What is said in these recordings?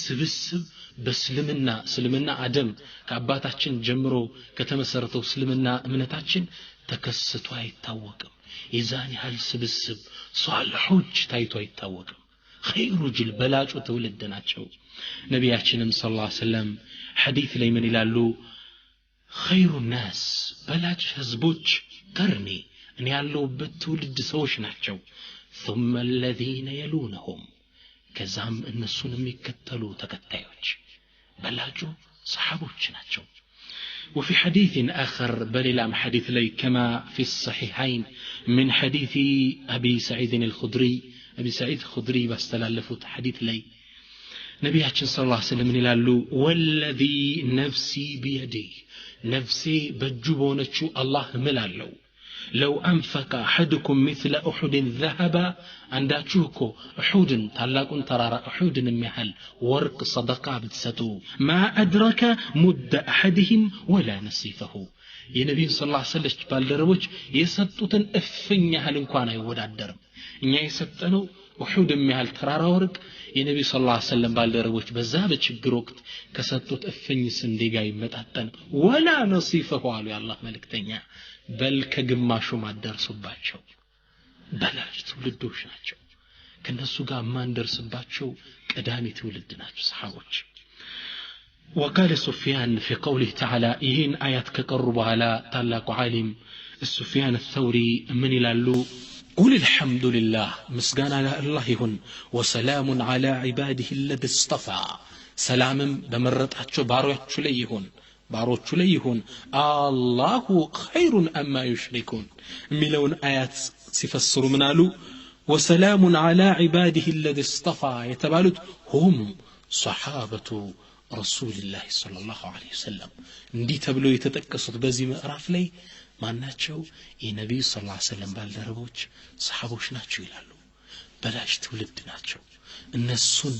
ስብስብ በእስልምና አደም ከአባታችን ጀምሮ ከተመሰረተው እስልምና እምነታችን ተከስቶ አይታወቅም የዛን ያህል ስብስብ ሷልሖች ታይቶ አይታወቅም ኸይሩ ጅል በላጩ ትውልድ ናቸው ነቢያችንም ሰለላሁ ዐለይሂ ወሰለም ሐዲስ ላይ ምን ይላሉ ኸይሩ الناس በላጭ ህዝቦች ቀርኒ እኔ ያለሁበት ትውልድ ሰዎች ናቸው ثم الذين يلونهم ከዛም እነሱን የሚከተሉ ተከታዮች በላጩ ሰሃቦች ናቸው وفي حديث آخر بللام حديث لي كما في الصحيحين من حديث أبي سعيد الخدري باستلالفوت حديث لي نبياتنا صلى الله عليه وسلم يلالو والذي نفسي بيدي نفسي بجبونتشو الله ملالو لو أنفق أحدكم مثل أحد ذهبا عنداتشوكو أحد تلاقون ترار أحد ميحل ورق صدقة بتساتو ما أدرك مد أحدهم ولا نصيفه يا نبي صلى الله عليه وسلم بالدربوش يسطوتن أفن يحل انكوانا يودا الدرم إنيا يسطنو أحد ميحل ترار ورق يا نبي صلى الله عليه وسلم بالدربوش بزابة شقروكت كسطوت أفن يسندقا يمتعتن ولا نصيفه على الله ملك تنيا بل كجماشو ما درسوباتشو بلاج تولدوش ناتشو كنسو غا ما ندرسباتشو قدامي تولد ناتشو صحابوش وقال سفيان في قوله تعالى يهين آيات كقربوا على طلاق عالم السفيان الثوري من يلالو قل الحمد لله مسغان على الله هن وسلام على عباده الذي اصطفى سلام بمرطاتشو باروياتشو ليهون ባሮቹ ላይ ይሁን አላሁ ኸይሩን አማ ይሽሪኩን ሚለውን አያት ሲፈስሩ ምናሉ ወሰላሙን ዐላ ዒባዲሂ الذي اصطفى የተባሉት ሁም ሱሐበቱ ረሱልላህ ሰለላሁ ዐለይሂ ወሰለም እንዲህ ተብሎ የተጠቀሱት በዚህ ምዕራፍ ላይ ማናቸው የነብዩ ሰለላሁ ዐለይሂ ወሰለም ባልደረቦች ሰሃቦች ናቸው ይላሉ በላሽ ትውልድ ናቸው እነሱን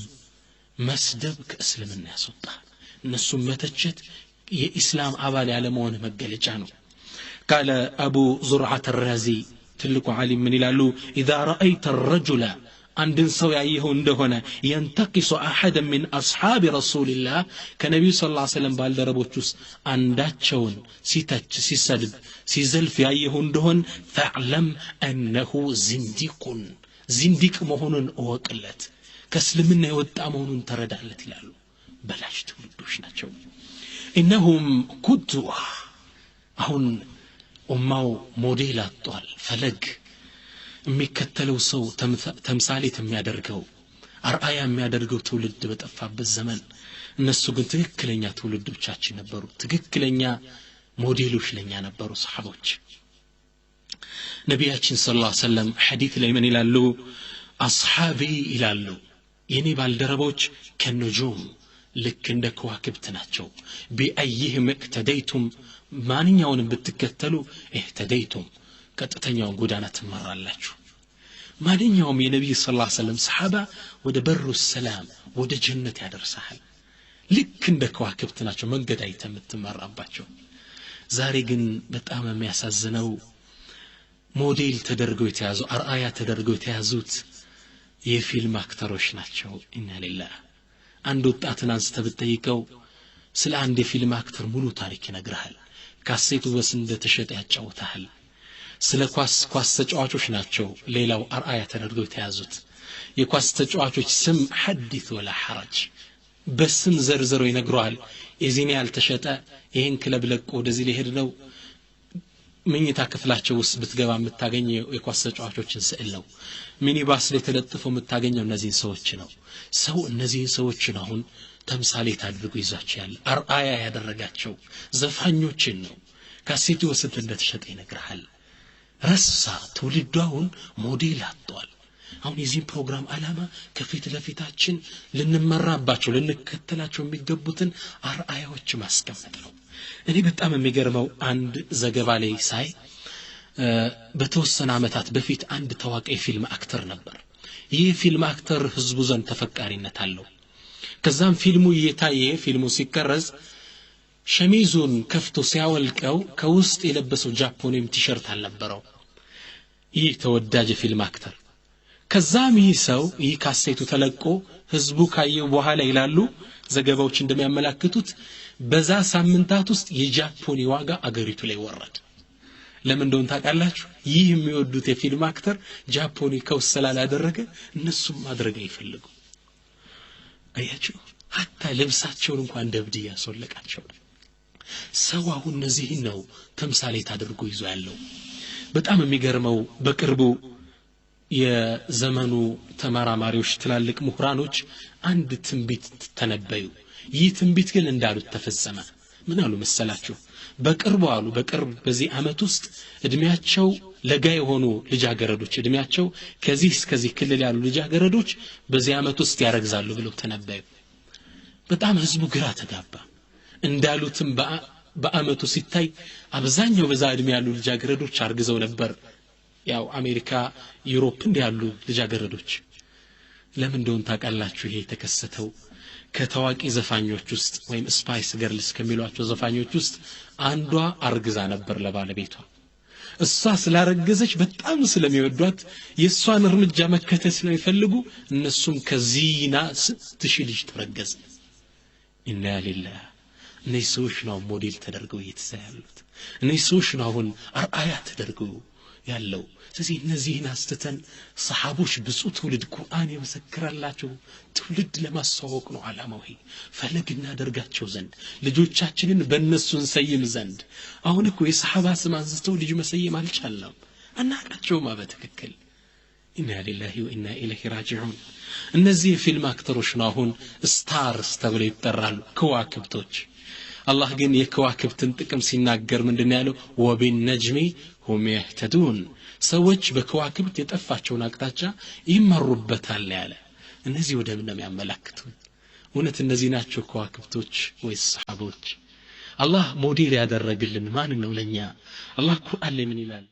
መስደብ ከእስልምና ያስወጣል እነሱን መተቸት የኢስላም አባል ያለመሆን መገለጫ ነው قال ابو زرعه الرازي ትልቁ ዓሊም ምን ይላሉ اذا رايت الرجل አንድን ሰው ያየው እንደሆነ ينتقص احد من اصحاب رسول الله ከነብዩ ሰለላሁ ዐለይሂ ወሰለም ባልደረቦች ውስጥ አንዳቸውን ሲተች ሲሰድብ ሲዘልፍ ያየው እንደሆነ فاعلم انه زنديق መሆኑን እወቅለት ከእስልምና የወጣ መሆኑን ተረዳለት ይላሉ በላሽ ትውልዶች ናቸው إنهم قدوة هون أمّاو موديل أطوال فلق ميكتلو سو تمثالي تميادرقو أرآيا ميادرقو تولد بتأفاب بالزمن النسو قن تقكلنيا تولد بچاچي نبرو تقكلنيا موديلوش لنيا نبرو صحابوش نبياتشن صلى الله عليه وسلم حديث ليمن إلالو أصحابي إلالو يني بالدربوش كالنجوم ልክ እንደ ከዋክብት ናቸው بأيهم اقتديتم ማንኛውንም ብትከተሉ اهتديتم ቀጥተኛው ጎዳና ትመራላችሁ ማንኛውም የነብዩ ሰለላሁ ዐለይሂ ወሰለም ሰሃባ ወደ በሩ ሰላም ወደ ጀነት ያደርሳል ልክ እንደ ከዋክብት ናቸው መንገድ አይተምትመራባቸው ዛሬ ግን በጣም የሚያሳዝነው ሞዴል ተደርገው የተያዙ አርአያ ተደርገው የተያዙት የፊልም አክተሮች ናቸው ኢና ሊላህ አንድ ወጣትን አንስተ ብትጠይቀው ስለ አንድ የፊልም አክተር ሙሉ ታሪክ ይነግርሃል ካሴቱ በስ እንደተሸጠ ያጫውታል ስለ ኳስ ተጫዋቾች ናቸው ሌላው አርአያ ተደርገው የተያዙት የኳስ ተጫዋቾች ስም ሐዲስ ወላ ሐረጅ በስም ዘርዝረው ይነግሯል የዚህን ያልተሸጠ ይሄን ክለብ ለቆ ወደዚህ ሊሄድ ነው ምኝታ ክፍላቸው ውስጥ ብትገባ የምታገኘው የኳስ ተጫዋቾችን ስዕል ነው ሚኒባስ ላይ ተለጥፈው የምታገኘው እነዚህ ሰዎች ነው ሰው እነዚህ ሰዎችን አሁን ተምሳሌት አድርጎ ይዛቸዋል አርአያ ያደረጋቸው ዘፋኞችን ነው ካሴቱ ውስጥ እንደተሸጠ ይነግራል ረሳ ትውልዱን ሞዴል አጥቷል አሁን የዚህ ፕሮግራም ዓላማ ከፊት ለፊታችን ልንመራባቸው ልንከተላቸው የሚገቡትን አርአያዎች ማስቀመጥ ነው እኔ በጣም የሚገርመው አንድ ዘገባ ላይ ሳይ በተወሰነ አመታት በፊት አንድ ታዋቂ ፊልም አክተር ነበር ይህ ፊልም አክተር ህዝቡ ዘንድ ተፈቃሪነት አለው ከዛም ፊልሙ እየታየ ፊልሙ ሲቀረጽ ሸሚዙን ከፍቶ ሲያወልቀው ከውስጥ የለበሰው ጃፖኒም ቲሸርት አልነበረው ይህ ተወዳጅ ፊልም አክተር ከዛም ይህ ሰው ይህ ካሴቱ ተለቆ ህዝቡ ካየው በኋላ ይላሉ ዘገባዎች እንደሚያመለክቱት በዛ ሳምንታት ውስጥ የጃፖኒ ዋጋ አገሪቱ ላይ ወረደ ለምን እንደሆነ ታውቃላችሁ ይህ የሚወዱት የፊልም አክተር ጃፖኒ ከውሰላል ያደረገ እነሱም ማድረግ አይፈልጉ አያችሁ hatta ልብሳቸውን እንኳን ደብድ ያሶለቃቸው ሰው አሁን እነዚህ ነው ተምሳሌት አድርጎ ይዞ ያለው በጣም የሚገርመው በቅርቡ የዘመኑ ተማራማሪዎች ትላልቅ ምሁራኖች አንድ ትንቢት ተነበዩ ይህ ትንቢት ግን እንዳሉት ተፈጸመ ምን አሉ መሰላችሁ በቅርብ በዚህ አመት ውስጥ እድሜያቸው ለጋ የሆኑ ልጃገረዶች እድሜያቸው ከዚህ እስከዚህ ክልል ያሉ ልጃገረዶች በዚህ አመት ውስጥ ያረግዛሉ ብለው ተነበዩ በጣም ህዝቡ ግራ ተጋባ እንዳሉትም በአመቱ ሲታይ አብዛኛው በዛ እድሜ ያሉ ልጃገረዶች አርግዘው ነበር ያው አሜሪካ ዩሮፕ እንዲያሉ ልጃገረዶች ለምን እንደሆነ ታውቃላችሁ ይሄ ተከሰተው ከታዋቂ ዘፋኞች ውስጥ ወይም ስፓይስ ገርልስ ከሚሏቸው ዘፋኞች ውስጥ አንዷ አርግዛ ነበር ለባለቤቷ እሷ ስላረገዘች በጣም ስለሚወዷት የሷን እርምጃ መከተል ስለሚፈልጉ እነሱም ከዚህና ስትሽ ልጅ ተረገዘ ኢና ሊላህ እነዚህ ሰዎች ነው ሞዴል ተደርገው እየተሳያሉት እነዚህ ሰዎች ነው አሁን አርአያ ተደርገው ያለው ስለዚህ እነዚህን አስተተን ሰሃቦች ብዙ ትውልድ ቁርአን የመሰከረላቸው ትውልድ ለማስተዋወቅ ነው ዓላማው ይሄ ፈለግ እናደርጋቸው ዘንድ ልጆቻችንን በእነሱን ሰይም ዘንድ አሁን እኮ የሰሃባ ስም አንስተው ልጅ መሰየም አልቻለም አናቃቸውም በትክክል ኢና ሊላሂ ወኢና ኢለይሂ ራጂዑን እነዚህ የፊልም አክተሮች ነው አሁን ስታርስ ተብለው ይጠራሉ ከዋክብቶች አላህ ግን የከዋክብትን ጥቅም ሲናገር ምንድነው ያለው ወቢነጅሚ ሁም ይህተዱን ሰዎች በከዋክብት የጠፋቸውን አቅጣጫ ይመሩበታል ያለ እነዚህ ወደ ምን የሚያመለክቱ እውነት እነዚህ ናቸው ከዋክብቶች ወይስ ሰሃቦች አላህ ሞዴል ያደረግልን ማን ነው ለኛ አላህ ቁርአን ላይ ምን ይላል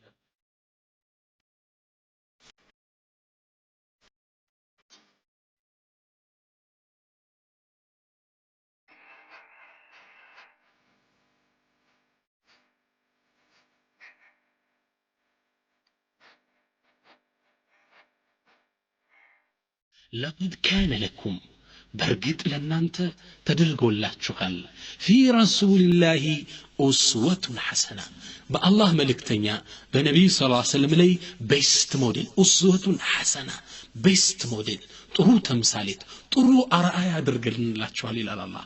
لقد كان لكم برقت لنانت تدرقولاچوال في رسول الله أسوة حسنة بالله ملكتنيا بنبي صلى الله عليه وسلم لي بيست موديل أسوة حسنة بيست موديل طرو تمثاليت طرو أرأي درقلنلاچوال إلى الله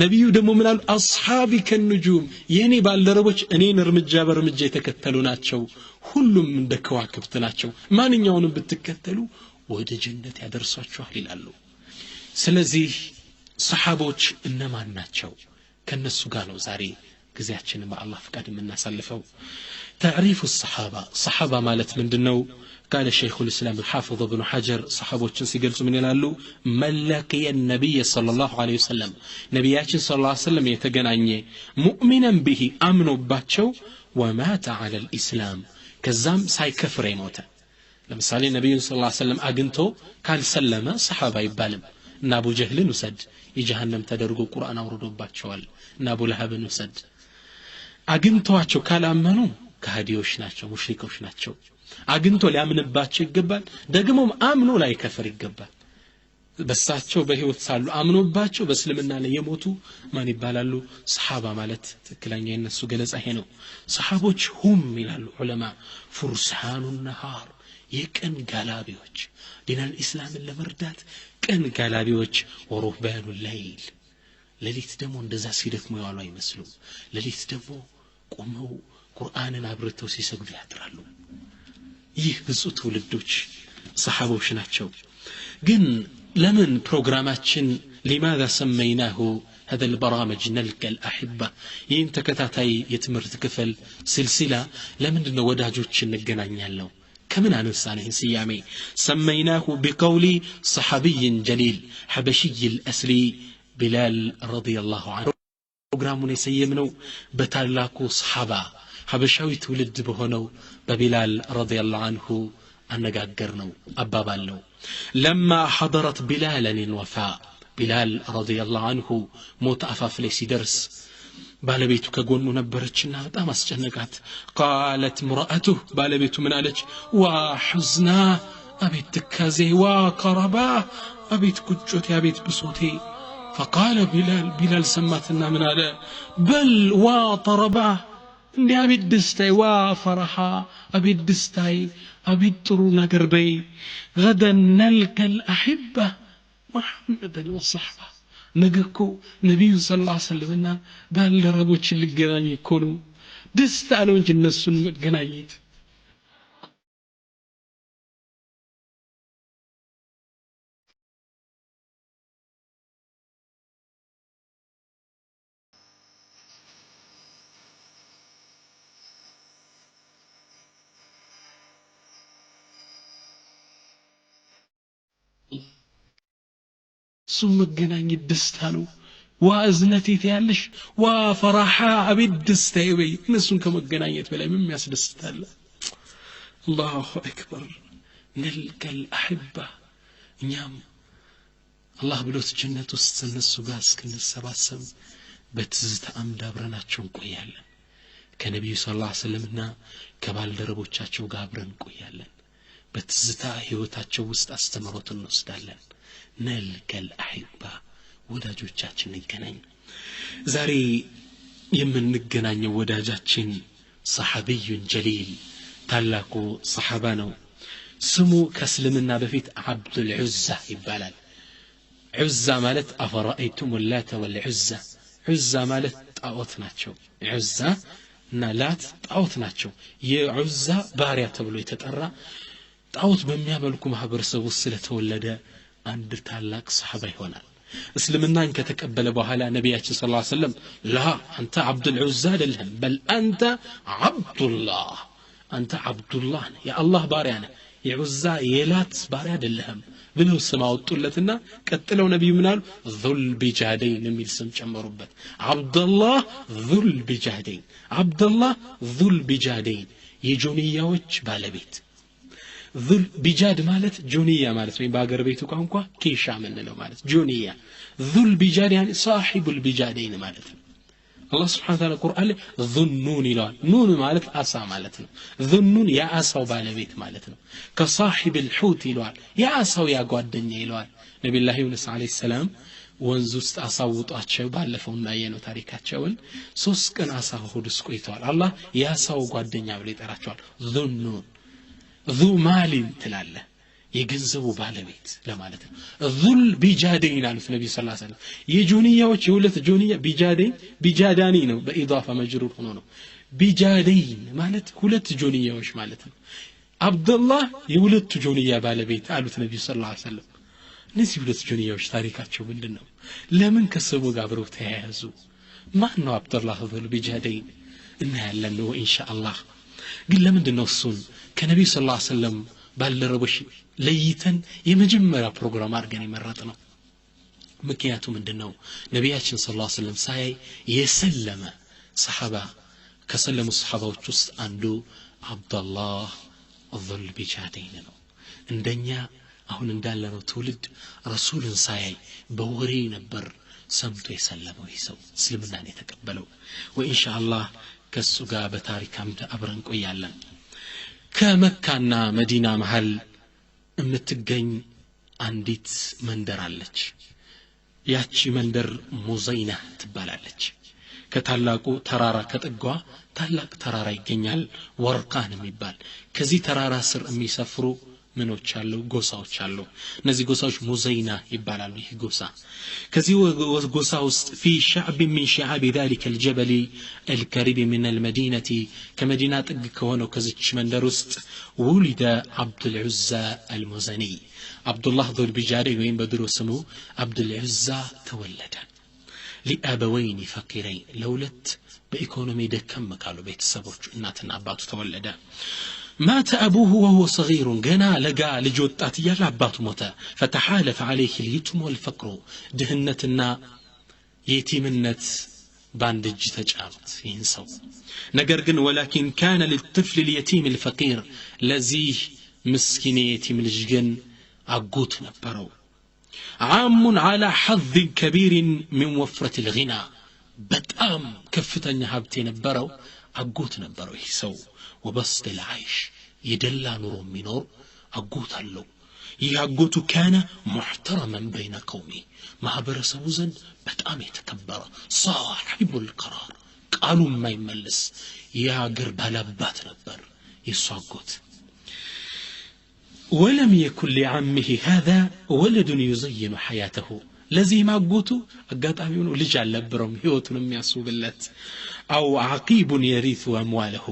ነብዩ ደግሞ ምን አሉ አስሐቢ ከንጁም የኔ ባልደረቦች እኔን እርምጃ በእርምጃ የተከተሉ ናቸው ሁሉም እንደ ከዋክብት ናቸው ማንኛውንም ብትከተሉ ወደ ጀነት ያደርሷችኋል ይላሉ ስለዚህ ሰሃቦች እነማን ናቸው ከነሱ ጋር ነው ዛሬ ግዚያችንን በአላህ ፍቃድ የምናሳልፈው تعريف الصحابه صحابه ማለት ምንድነው قال الشيخ الاسلام الحافظ ابن حجر صحابዎችን ሲገልጹ ምን ይላሉ ملقي النبي صلى الله عليه وسلم ነብያችን صلى الله عليه وسلم የተገናኘ مؤمنا به አምኖባቸው ومات على الاسلام ከዛም ሳይከፍር ይሞተ ለምሳሌ ነብዩ ሰለላሁ ዐለይሂ ወሰለም አግንቶ ካልሰለመ ሰሃባ ይባልም እና አቡ ጀህልን ወሰድ የጀሃነም ተደርጎ ቁርአን አውርዶባቸዋል እና አቡ ለሃብን ወሰድ አግንቶአቸው ካላመኑ ከሃዲዎች ናቸው ሙሽሪኮች ናቸው አግንቶ ሊያምንባቸው ይገባል ደግሞም አምኖ ላይ ከፈር ይገባል በሳቸው በህይወት ሳሉ አምኖባቸው በእስልምና ላይ የሞቱ ማን ይባላሉ ሰሃባ ማለት ትክክለኛ የነሱ ገለጻ ይሄ ነው ሰሃቦች ሁም ይላሉ ዑለማ ፍርሳኑን ነሃር የቀን ጋላቢዎች ዲናል እስላምን ለመርዳት ቀን ጋላቢዎች ወሩህባኑ ሌይል ለሊት ደግሞ እንደዛ ሲደክሙ ያሉ አይመስሉም ለሊት ደግሞ ቆመው ቁርአንን አብርተው ሲሰግዱ ያድራሉ ይህ ብዙ ትውልዶች ሰሃቦች ናቸው ግን ለምን ፕሮግራማችን لماذا سميناه هذا البرامج نلقى الأحبة ይህን ተከታታይ የትምህርት ክፍል سلسلة ለምንድን ነው ወዳጆችን እንገናኛለን كمن أنسانه سيامي سميناه بقول صحابي جليل حبشي الأسري بلال رضي الله عنه برنامجنا يسيمنو بتالاكو صحابة حبشاوي تولد بهونو ببلال رضي الله عنه أنغاغرنو أبابالنو لما حضرت بلالا الوفاء بلال رضي الله عنه موت أفاف ليسي درس ባለቤቱ ከጎኑ ነበረችና በጣም አስጨነቃት قالت مرأته ባለቤቱ ምን አለች وحزنا أبيت تكازي وكربا أبيت كجوتي أبيت بصوتي فقال بلال سماتنا من هذا بل وطربا እንዲህ አቤት ደስታዬ ወፈረሃ አቤት ደስታዬ አቤት ጥሩ ነገር በይ غدا نلقى الأحبة محمد والصحبة ነገ እኮ ነብዩ ሰለላሁ ዐለይሂ ወሰለም ባልደረቦችን ሊገናኝ እኮ ነው ደስታ ነው እንጂ እነሱን መገናኘት እሱን መገናኘት ደስታ ነው ዋዝነቴት ያለሽ ወፈራሃ አቤት ደስታዬ በይ እነሱን ከመገናኘት በላይ ምን ያስደስታል አላሁ አክበር نلقى الأحبة እኛም አላህ ብሎት ጀነት ውስጥ እነሱ ጋር እስክንሰባሰብ በትዝታ አምድ አብረናቸው እንቆያለን ከነብዩ ሰለላሁ ዐለይሂ ወሰለምና ከባልደረቦቻቸው ጋር አብረን እንቆያለን በትዝታ ህይወታቸው ውስጥ አስተምሮትን እንወስዳለን نلقى الأحبة ወዳጆቻችን እንገናኝ ዛሬ የምንገናኘው ወዳጃችን صحابي جليل ታላቁ صحابة ነው ስሙ ከእስልምና በፊት عبد العزة ይባላል عزة ማለት أفرأيتم اللات والعزة عزة ማለት ጣዖት ናቸው عزة እና ላት ጣዖት ናቸው የዑዛ ባሪያ ተብሎ የተጠራ ጣዖት በሚያመልኩ ማህበረሰብ ውስጥ ስለተወለደ አንድ ታላቅ ሰሃባ ይሆናል እስልምናን ከተቀበለ በኋላ ነብያችን ሰለላሁ ዐለይሂ ወሰለም ላ አንተ አብዱል ዑዛ አይደለም በል አንተ አብዱላህ አንተ አብዱላህ የአላህ ባሪያ ነህ የዑዛ የላት ባሪያ አይደለም ብለው ስም አወጡለትና ቀጥለው ነብዩ ምን አሉ ዙል ቢጃደይን የሚል ስም ጨመሩበት አብዱላህ ዙል ቢጃደይን አብዱላህ ዙል ቢጃደይን የጆንያዎች ባለቤት ذل بجاد مالت جونية مالت من باقر بيتو كونكوا كيشا مننو مالت جونية ذل بجاد يعني صاحب البجادين مالت الله سبحانه وتعالى القرآن ذو النون يلوان نون مالت أسا مالتنا ذو النون يا أسا وبالا بيت مالتنا كصاحب الحوت يلوان يا أسا ويا قواد دنيا يلوان نبي الله يونس عليه السلام ወንዙስጥ አሳውጧቸው ባለፈው እናየነው ታሪካቸውን ሶስት ቀን አሳ ሆድስ ቆይተዋል አላህ ያሳው ጓደኛ ብሎ ይጠራቸዋል ذنون ذو مال تلاله የገንዘቡ ባለቤት ለማለት ነው ذل بجادين አሉት ነብዩ ሰለላሁ ዐለይሂ ወሰለም የጆንያዎች የሁለት ጆንያ ቢጃዳኒ ነው በኢዳፋ መጅሩር ሆኖ ነው ቢጃደይን ማለት ሁለት ጆንያዎች ማለት ነው አብዱላህ የሁለት ጆንያ ባለቤት አሉት ነብዩ ሰለላሁ ዐለይሂ ወሰለም እነዚህ ሁለት ጆንያዎች ታሪካቸው ምንድነው ለምን ከሰው ጋር አብረው ተያያዙ ማን ነው አብዱላህ ذل بجادين እናያለን ነው ኢንሻአላህ ግን ለምንድነው እሱን ከነብዩ ሰለላሁ ዐለይሂ ወሰለም ባልደረቦች ለይተን የመጀመሪያ ፕሮግራም አድርገን የመረጥነው ምክንያቱ ምንድነው ነብያችን ሰለላሁ ዐለይሂ ወሰለም ሳይ የሰለመ ሰሃባ ከሰለሙ ሰሃባዎች ውስጥ አንዱ አብዱላህ ذل بجادين ነው እንደኛ አሁን እንዳለነው ትውልድ ረሱልን ሳይ በወሬ ነበር ሰምቶ የሰለመው ይሰው እስልምናን የተቀበለው ወኢንሻአላህ ከሱ ጋር በታሪክ አምድ አብረን ቆያለን ከመካና መዲና መሃል የምትገኝ አንዲት መንደር አለች ያቺ መንደር ሙዘይና ትባላለች ከታላቁ ተራራ ከጥጓ ታላቅ ተራራ ይገኛል ወርቃን የሚባል ከዚህ ተራራ ስር የሚሰፍሩ ምኖች አሉ ጎሳዎች አሉ እነዚህ ጎሳዎች ሙዘይና ይባላሉ ይህ ጎሳ ከዚህ ጎሳ ውስጥ في شعب من شعاب ذلك الجبل القريب من المدينة كمدينة ጥግ ከሆነው ከዚች መንደር ውስጥ ولد عبد العزى المزني عبد الله ذو البجادين ወይም በድሮ ስሙ عبد العزى ተወለደ لأبوين فقيرين ለሁለት በኢኮኖሚ ደከም ካሉ ቤተሰቦች እናትና አባቱ ተወለደ مات أبوه وهو صغير جنا لقى لجوتات يلا أباته موتا فتحالف عليه اليتم والفقر دهنتنا يتيمنت باندج تجارت ينسو نقرقن ولكن كان للطفل اليتيم الفقير لزيه مسكين يتيم الجن عقوت نبرو عام على حظ كبير من وفرة الغنى بتأم كفتن هابتي نبرو عقوت نبرو يسو وبسط العيش يدلا نور منور አጎት አለው ይህ አጎቱ ካነ ሙህተረመን በይነ ቀውሚ ማህበረሰቡ ዘንድ በጣም የተከበረ ሳሒቡል ቀራር ቃሉ የማይመለስ የአገር ባላባት ነበር የሱ አጎት ولم يكن لعمه هذا ولد يزين حياته ለዚህ ማጎቱ አጋጣሚ ሆኖ ልጅ አልነበረም ህይወቱን የሚያስውብለት አው ዓቂቡን የሪث አምዋለሁ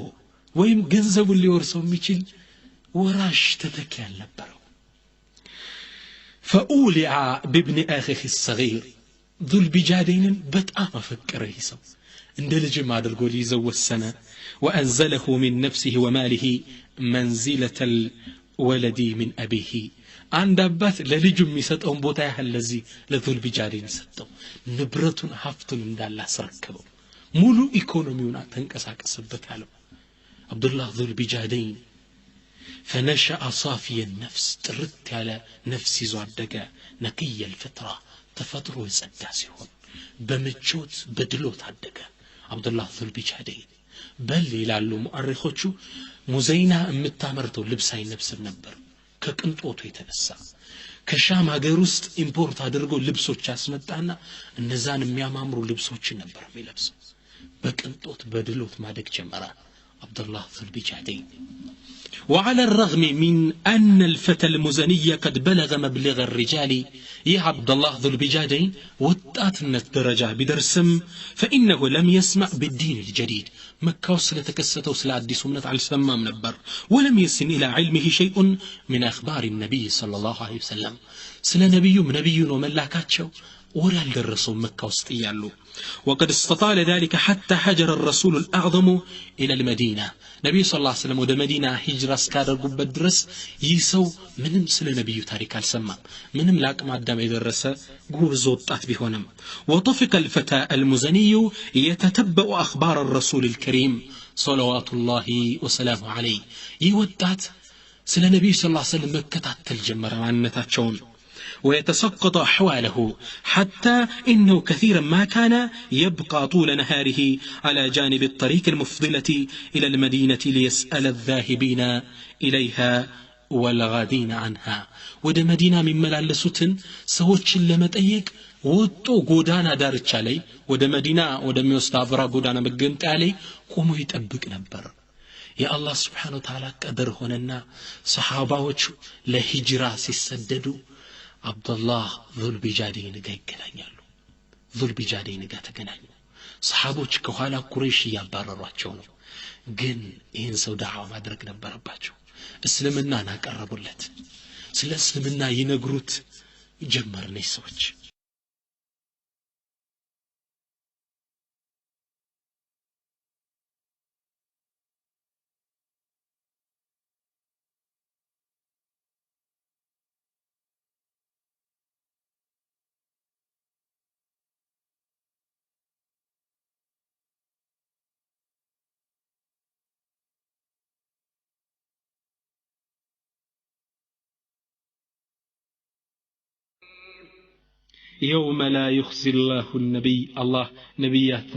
ወይም ገንዘቡን ሊወርሰው የሚችል ወራሽ ተተኪ አልነበረው فأولع بابن أخيه الصغير ذو البجادين በጣም አፈቀረ ይሰው እንደ ልጅም አድርጎ ሊይዘው ወሰነ وأنزله من نفسه وماله منزلة الولد من أبيه አንድ አባት ለልጁ የሚሰጠውን ቦታ ያህል ለዚህ ለዙል ቢጃዲን ሰጠው ንብረቱን ሀብቱን እንዳለ አስረከበው ሙሉ ኢኮኖሚውን ተንቀሳቀሰበት አለው አብዱላህ ዙል ቢጃዲን فنشأ صافي النفس ጥርት ያለ ነፍስ ይዞ አደገ ነቅየ الفطرة ተፈጥሮ የጸዳ ሲሆን በምቾት በድሎት አደገ አብዱላህ ዙል ቢጃዲን በል ይላሉ ሙአሪኾቹ ሙዘይና የምታመርተው ልብስ አይለብስም ነበር ከቅንጦቱ የተነሳ ከሻም ሀገር ውስጥ ኢምፖርት አድርጎ ልብሶች ያስመጣና እነዛን የሚያማምሩ ልብሶችን ነበር የሚለብሰው በቅንጦት በድሎት ማደግ ጀመረ አብዱላህ ዙል ቢጃዲን وعلى الرغم من أن الفتى المزني قد بلغ مبلغ الرجال يا عبد الله ذو البجادين وطاتنت درجة بدرسم فإنه لم يسمع بالدين الجديد مكة وصلت كسته وصل عدي سمنة على السمام نبر ولم يسن إلى علمه شيء من أخبار النبي صلى الله عليه وسلم سلا نبي وملاكاتشو ولا الرسول مكة وسطيالو وقد استطال ذلك حتى هجر الرسول الأعظم إلى المدينة نبي صلى الله عليه وسلم ود مدينة هجرة سكادر بدرس يسو منم سل نبي تاريخ السماء منم لاك ما دام يدرس غوزوطات بهونم وطفق الفتى المزني يتتبع أخبار الرسول الكريم صلوات الله وسلامه عليه يودات سل نبي صلى الله عليه وسلم مكة الجمر عنتاتشون ويتسقط أحواله حتى إنه كثيرا ما كان يبقى طول نهاره على جانب الطريق المفضلة إلى المدينة ليسأل الذاهبين إليها والغادين عنها ود مدينة من ملالسوتن سوتش لمتأيك وطو قودانا دارتش علي ود مدينة ود ميوستافرا قودانا مقنت علي قوموا يتأبك نبر يا الله سبحانه وتعالى قدر هنا صحابة لهجرة سيسددوا عبد الله ذو البجادين قا يقنانيالو ذو البجادين قا تقنانيو صحابوች ከኋላ ቁረይሽ ያባረሯቸው ነው ግን ይህን ሰው ዳዓዋ ማድረግ ነበረባቸው እስልምናን አቀረቡለት ስለ እስልምና ይነግሩት ጀመር ነው ሰዎች يوم لا يخزي الله النبي الله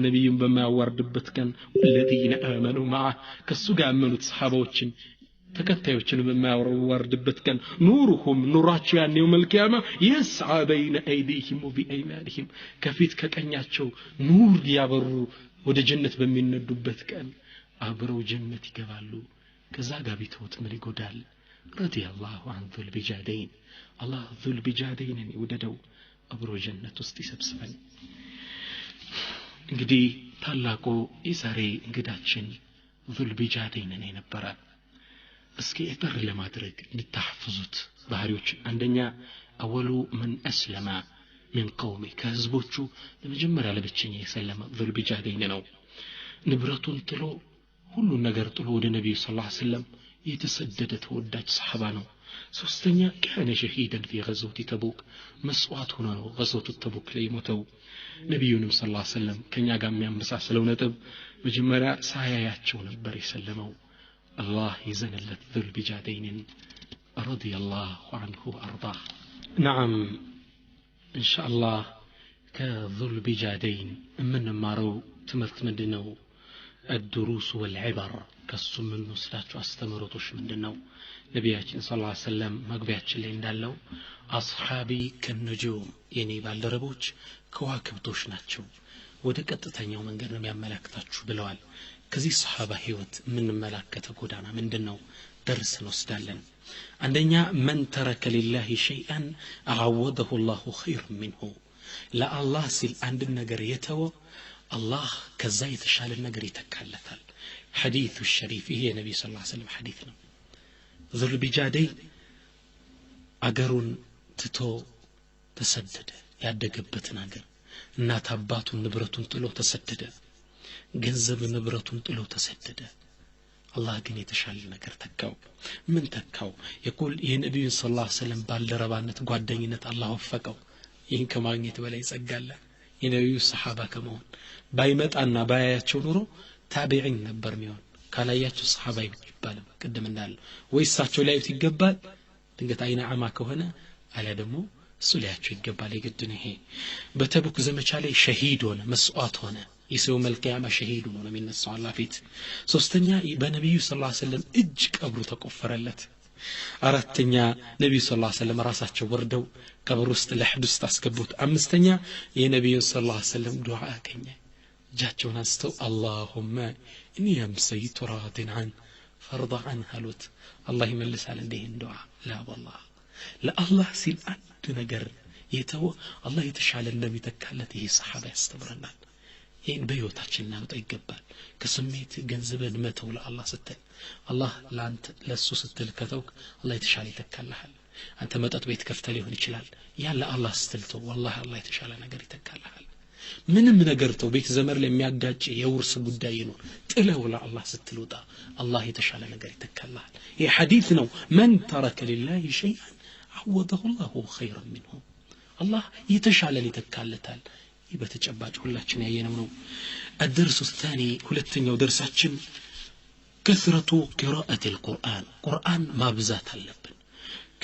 نبي بما يوردበት ቀን والذين آمنوا معه ከሱጋ ያመኑት ሰሃባዎችን ተከታዮችን በማያወርድበት ቀን ኑሩሁም ኑራቸው ያን የውመል ቂያማ يسعى بين أيديهم وبأيمانهم ከፊት ከቀኛቸው ኑር ያበሩ ወደ ጀነት በሚነዱበት ቀን አብረው ጀነት ይገባሉ ከዛ ጋር ቢተውት ምን ይጎዳል رضي الله عن ذو البجادين الله ذو البجادين ይወደደው አብሮ ጀነት ውስጥ ይሰብስበን እንግዲህ ታላቁ ኢሳሪ እንግዳችን ዙል ቢጃዲን ነበር እስኪ እጥር ለማድረግ እንድታሐፍዙት ባህሪዎች አንደኛ አወሉ من اسلم من قومه ከህዝቦቹ ለመጀመሪያ ለብቸኛ የሰለመ ዙል ቢጃዲን ነው ንብረቱን ጥሎ ሁሉ ነገር ጥሎ ወደ ነብዩ ሰለላሁ ዐለይሂ ወሰለም የተሰደደ ተወዳጅ ሰሃባ ነው ሶስተኛ كان شهيدا في غزوة تبوك مسؤات هنا غزوة تبوك ላይ ሞተው ነብዩንም ሰለላሁ ዐለይሂ ወሰለም ከኛ ጋር የሚያመሳስለው ነጥብ መጀመሪያ ሳያያቸው ነበር የሰለመው الله يزنلت ذو البجادين رضي الله عنه وارضاه نعم ان شاء الله كذو البجادين من مارو تمرت مدنو الدروس والعبر كسم النسلاቸው አስተምሮቶች ምንድነው ነብያችን ሰለላሁ ዐለይሂ ወሰለም መግቢያችን ላይ እንዳለው አስሐቢ ከነጁም የኔ ባልደረቦች ከዋክብቶች ናቸው ወደ ቀጥተኛው መንገድ ነው የሚያመላክታችሁ ብለዋል ከዚህ ሱሐባ ህይወት ምን መላከተ ጎዳና ምንድነው درس እንወስዳለን አንደኛ من ترك لله شيئا عوضه الله خير منه ለአላህ ሲል አንድ ነገር የተወ አላህ ከዛ የተሻለ ነገር ይተካለታል ሐዲሱ ሸሪፍ ይሄ ነብዩ ሰለላሁ ዐለይሂ ወሰለም ሐዲስ ነው ዙል ቢጃደይ አገሩን ትቶ ተሰደደ ያደገበትን አገር እናት አባቱን ንብረቱን ጥሎ ተሰደደ ገንዘብ ንብረቱን ጥሎ ተሰደደ አላህ ግን የተሻለ ነገር ተካው ምን ተካው የቁል የነብዩ ሰለላሁ ዐለይሂ ወሰለም ባልደረባነት ጓደኝነት አላህ ወፈቀው ይህን ከማግኘት በላይ ጸጋለ የነብዩ ሰሃባ ከመሆን ባይመጣና ባያያቸው ኑሮ ታቢዒን ነበር የሚሆን ካላያቸው ሰሃባ ይባላል ቀደም እንዳለ ወይሳቸው ላይት ይገባል ድንገት አይና አማ ከሆነ አለ ደግሞ እሱ ላያቸው ይገባል የግድ ነው ይሄ በተቡክ ዘመቻ ላይ ሸሂድ ሆነ መስዋዕት ሆነ ይሰው መልቂያማ ሸሂድ ሆነ የሚነሳው አላህ ፊት ሶስተኛ በነብዩ ሰለላሁ ዐለይሂ ወሰለም እጅ ቀብሩ ተቆፈረለት አራተኛ ነብዩ ሰለላሁ ዐለይሂ ወሰለም ራሳቸው ወርደው ቀብር ውስጥ ለህድ ውስጥ አስገቡት አምስተኛ የነብዩ ሰለላሁ ዐለይሂ ወሰለም ዱዓ አገኘ እጃቸውን አንስተው اللهم اني امسيت راض عن فرض عن هلوت الله يملسال እንደዚህ ዱዓ لا والله ለአላህ ሲል አንድ ነገር የተወ አላህ የተሻለ እንደሚተካለት ይሄ ሰሃባ ያስተምረናል ይሄን በህይወታችን እናውጣ ይገባል ከስሜት ገንዘብን መተው ለአላህ ስትል አላህ ላንተ ለሱ ስትል ከተውክ አላህ የተሻለ ይተካልሃል አንተ መጠጥ ቤት ከፍተህ ሊሆን ይችላል ያለ አላህ ስትልተው والله አላህ የተሻለ ነገር ይተካልሃል ምንም ነገር ተው ቤት ዘመር ለሚያጋጭ የውርስ ጉዳይ ነው ጥለው ለአላህ ስትልውጣ አላህ የተሻለ ነገር ይተካልሃል ይሄ ሐዲስ ነው من ترك لله شيئا عوضه الله خيرا منه الله የተሻለ ይተካለታል በተጨባጭ ሁላችን ያየነው ነው الدرس الثاني ሁለተኛው ደርሳችን كثرة قراءة القرآن قرآن ما بزات አለብን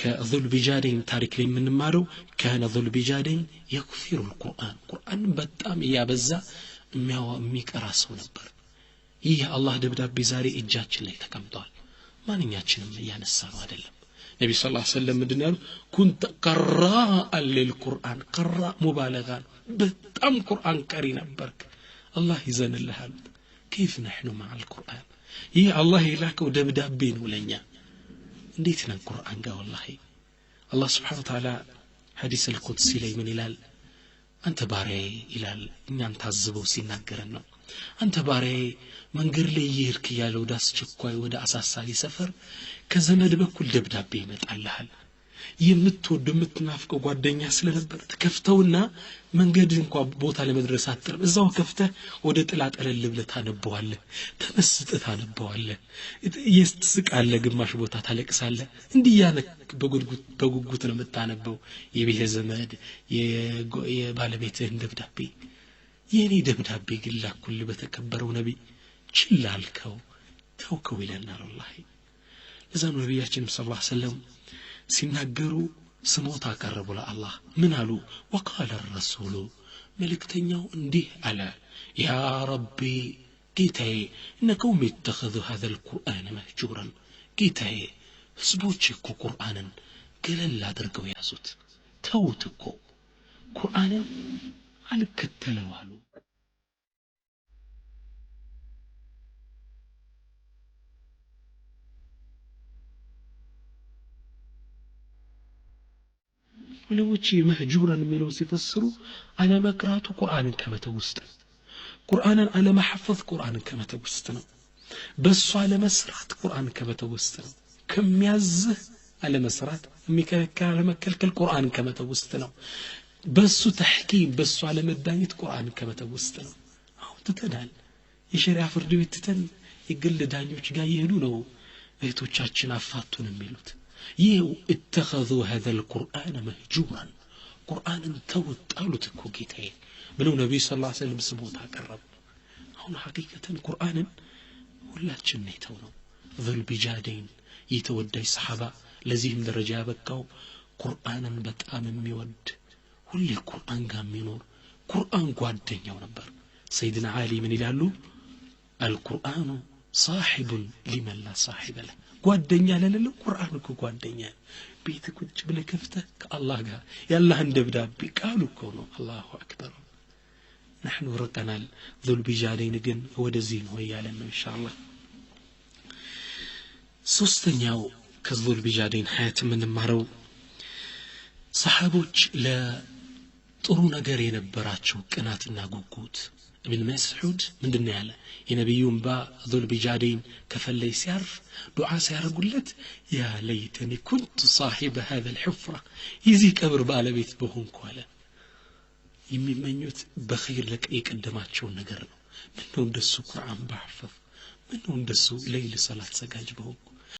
كذو البجادين تارك لي من مارو كان ذو البجادين يكثر القرآن قرآن በጣም ያበዛ የሚቀራ ሰው ነበር ይህ አላህ ደብዳቤ ዛሬ እጃችን ላይ ተቀምጧል ማንኛችንም ያነሳው አይደለም ነብዩ ሰለላሁ ዐለይሂ ወሰለም ምንድነው كنت قراء للقرآن قراء مبالغا በጣም ቁርአን ቀሪ ነበርክ አላህ ይዘንልሃል كيف نحن مع القرآن ይህ አላህ የላከው ደብዳቤ ነው ለኛ እንዴት ነው ቁርአን ጋር والله الله سبحانه وتعالى حديث القدسي ላይ ምን ይላል አንተ ባሪያዬ ይላል እኛን ታዝበው ሲናገረን ነው አንተ ባሪያዬ መንገድ ላይ ይርክ ያለው ዳስቸኳይ ወደ አሳሳቢ ሰፈር ከዘመድ በኩል ደብዳቤ ይመጣልሃል የምትወድ የምትናፍቀው ጓደኛ ስለነበር ተከፍተውና መንገድ እንኳን ቦታ ለመድረስ አጥር እዛው ከፍተህ ወደ ጥላ ጠለል ብለህ ታነበዋለህ ተመስጠህ ታነበዋለህ ይስጥስቃለህ ግማሽ ቦታ ታለቅሳለህ እንዲህ ያነክ በጉጉት ነው የምታነበው የቤተ ዘመድ የባለቤትህን ደብዳቤ የኔ ደብዳቤ ግን ላኩል በተከበረው ነብይ ችላልከው ተውከው ይለናል والله ለዛም ነብያችን ሰለላሁ ዐለይሂ ወሰለም ሲናገሩ ስሞታ አቀረቡ ለአላህ ምን አሉ وقال الرسول መልእክተኛው እንዲህ አለ يا ربي ጌታዬ እነከውም يتخذوا هذا القرآن مهجورا ጌታዬ ህዝቦች እኮ ቁርአንን ገለል አድርገው ያዙት ተውት እኮ ቁርአንን አልከተለው አሉ ولوچ مهجورا የሚለው ሲፈስሩ على መቅራቱ ቁርአንን ከመተው ውስጥ ቁርአንን على محفظ ቁርአንን ከመተው ውስጥ ነው በሱ على መስራት ቁርአንን ከመተው ውስጥ ነው ከሚያዝህ على መስራት የሚከለከል على መከልከል ቁርአንን ከመተው ውስጥ ነው በሱ ተህኪም በሱ على መዳኘት ቁርአንን ከመተው ውስጥ ነው አሁን ተተዳል የሸሪዓ ፍርድ ቤት ተን የግል ዳኞች ጋር ይሄዱ ነው እህቶቻችን አፋቱን የሚሉት ይው اتخذوا هذا القرآن مهجورا قرآن توطالوት እኮ ጌታዬ ብለው ነብዩ ሰለላሁ ዐለይሂ ወሰለም ስሞታ አቀረቡ አሁን ሐቂቀተን ቁርአንን ሁላችን ነው ذل بجادين የተወዳጅ ሰሃባ ለዚህም ደረጃ ያበቃው ቁርአንን በጣም የሚወድ ሁሌ ቁርአን ጋር የሚኖር ቁርአን ጓደኛው ነበር ሰይድና አሊ ምን ይላሉ القرآن صاحب لمن لا صاحب له ጓደኛ ለሌለው ቁርአን እኮ ጓደኛ ቤት ቁጭ ብለህ ከፍተህ ከአላህ ጋር ያላህን ደብዳቤ ቃሉ እኮ ነው አላሁ አክበር نحن رقنا ذو البجالين ግን ወደዚህ ነው ያለን ነው ኢንሻአላህ ሶስተኛው ከذو البجالين ሀያት ምንማረው ሰሃቦች ለጥሩ ነገር የነበራቸው ቅናትና ጉጉት ابن مسعود ምንድነው ያለ የነብዩን ذو البجالين ከፈለይ ሲያርፍ ዱዓ ሲያረጉለት يا ليتني كنت صاحب هذا الحفرة ይዚህ ቀብር ባለቤት በሆንኩ አለ የሚመኙት በخير ለቅ የቀደማቸውን ነገር ነው ምነው እንደሱ ቁርአን ባህፈዝ ምነው እንደሱ ለይል ሰላት ሰጋጅ በሆንኩ